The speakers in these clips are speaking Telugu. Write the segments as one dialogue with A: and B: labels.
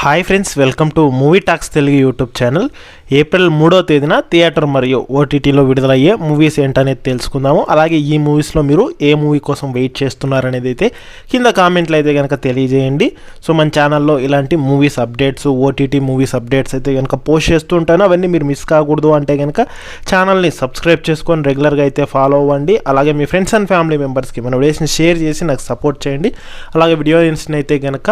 A: Hi friends, welcome to movie talks Telugu YouTube channel. April 3వ తేదీన థియేటర్ మరియు ఓటీటీలో విడుదలయ్యే మూవీస్ ఏంటనేది తెలుసుకుందాము. అలాగే ఈ మూవీస్లో మీరు ఏ మూవీ కోసం వెయిట్ చేస్తున్నారనేది అయితే కింద కామెంట్లు అయితే కనుక తెలియజేయండి. సో మన ఛానల్లో ఇలాంటి movies updates, OTT movies updates అయితే కనుక పోస్ట్ చేస్తూ ఉంటాను. అవన్నీ మీరు మిస్ కాకూడదు అంటే కనుక ఛానల్ని సబ్స్క్రైబ్ చేసుకొని రెగ్యులర్గా అయితే ఫాలో అవ్వండి. అలాగే మీ ఫ్రెండ్స్ అండ్ ఫ్యామిలీ మెంబర్స్కి మన వీడియోస్ని షేర్ చేసి నాకు సపోర్ట్ చేయండి. అలాగే వీడియోస్ని అయితే కనుక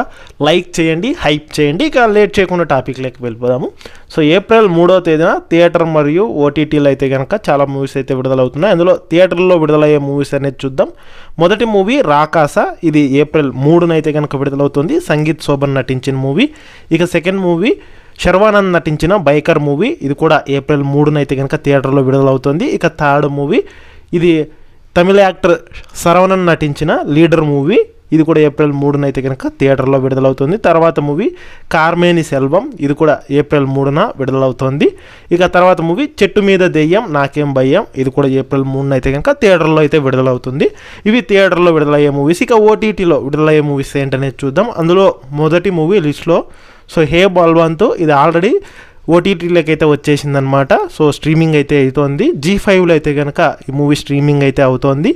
A: లైక్ చేయండి, హైప్ చేయండి. ఇక లేట్ చేయకుండా టాపిక్లోకి వెళ్ళిపోదాము. సో ఏప్రిల్ 3వ తేదీన థియేటర్ మరియు ఓటీటీలో అయితే కనుక చాలా మూవీస్ అయితే విడుదలవుతున్నాయి. అందులో థియేటర్లో విడుదలయ్యే మూవీస్ అనేది చూద్దాం. మొదటి మూవీ రాకాస, ఇది ఏప్రిల్ 3న అయితే కనుక విడుదలవుతుంది. సంగీత్ శోభన్ నటించిన మూవీ. ఇక సెకండ్ మూవీ శర్వానంద్ నటించిన బైకర్ మూవీ, ఇది కూడా ఏప్రిల్ 3న అయితే కనుక థియేటర్లో విడుదలవుతుంది. ఇక థర్డ్ మూవీ ఇది తమిళ యాక్టర్ శరవణన్ నటించిన లీడర్ మూవీ, ఇది కూడా ఏప్రిల్ 3న అయితే కనుక థియేటర్లో విడుదలవుతుంది. తర్వాత మూవీ కార్మేని సెల్వం, ఇది కూడా ఏప్రిల్ 3న విడుదలవుతుంది. ఇక తర్వాత మూవీ చెట్టు మీద దెయ్యం నాకేం భయం, ఇది కూడా ఏప్రిల్ 3న అయితే కనుక థియేటర్లో అయితే విడుదలవుతుంది. ఇవి థియేటర్లో విడుదలయ్యే మూవీస్. ఇక ఓటీటీలో విడుదలయ్యే మూవీస్ ఏంటనేది చూద్దాం. అందులో మొదటి మూవీ లిస్ట్లో సో హే బల్వంత్, ఇది ఆల్రెడీ ఓటీటీలోకి అయితే వచ్చేసిందనమాట. సో స్ట్రీమింగ్ అయితే అవుతోంది. G5లో అయితే కనుక ఈ మూవీ స్ట్రీమింగ్ అయితే అవుతోంది.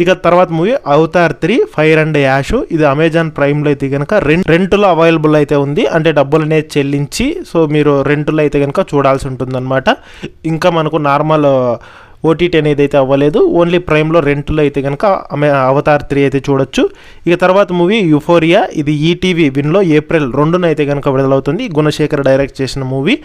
A: ఇక తర్వాత movie Avatar 3 fire and ash, ఇది అమెజాన్ ప్రైమ్లో అయితే కనుక రెంట్లో అవైలబుల్ అయితే ఉంది. అంటే డబ్బులు అనేది చెల్లించి సో మీరు రెంట్లో అయితే కనుక చూడాల్సి ఉంటుందన్నమాట. ఇంకా మనకు నార్మల్ ఓటీటీ అనేది అయితే అవ్వలేదు. ఓన్లీ ప్రైమ్లో రెంట్లో అయితే కనుక అవతార్ 3 అయితే చూడొచ్చు. ఇక తర్వాత మూవీ యుఫోరియా, ఇది ఈటీవీ విన్లో ఏప్రిల్ 2న అయితే కనుక విడుదలవుతుంది. గుణశేఖర్ డైరెక్ట్ చేసిన మూవీ.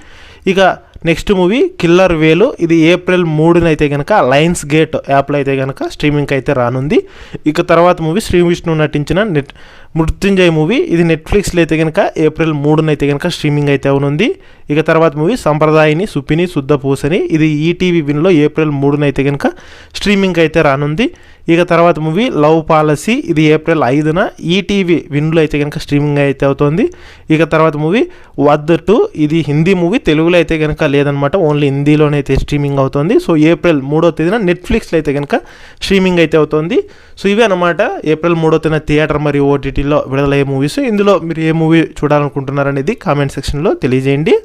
A: ఇక నెక్స్ట్ మూవీ కిల్లర్ వేలు, ఇది ఏప్రిల్ 3న అయితే కనుక లయన్స్ గేట్ యాప్లో అయితే కనుక స్ట్రీమింగ్కి అయితే రానుంది. ఇక తర్వాత మూవీ శ్రీ విష్ణు నటించిన మృత్యుంజయ్ మూవీ, ఇది నెట్ఫ్లిక్స్లో అయితే కనుక ఏప్రిల్ 3న అయితే కనుక స్ట్రీమింగ్ అయితే అవునుంది. ఇక తర్వాత మూవీ సంప్రదాయిని సుపిని శుద్ధ పూసని, ఇది ఈటీవీ విన్లో ఏప్రిల్ 3న అయితే కనుక స్ట్రీమింగ్ అయితే రానుంది. ఇక తర్వాత మూవీ లవ్ పాలసీ, ఇది ఏప్రిల్ 5న ఈటీవీ విన్లో అయితే కనుక స్ట్రీమింగ్ అయితే అవుతుంది. ఇక తర్వాత మూవీ వద్ 2, ఇది హిందీ మూవీ, తెలుగులో అయితే కనుక లేదనమాట, ఓన్లీ హిందీలోనే అయితే స్ట్రీమింగ్ అవుతుంది. సో ఏప్రిల్ 3వ తేదీన నెట్ఫ్లిక్స్లో అయితే కనుక స్ట్రీమింగ్ అయితే అవుతుంది. సో ఇవే అనమాట ఏప్రిల్ 3వ తేదీన థియేటర్ మరియు ఓటీటీలో విడుదలయ్యే మూవీస్. ఇందులో మీరు ఏ మూవీ చూడాలనుకుంటున్నారనేది కామెంట్ సెక్షన్లో తెలియజేయండి.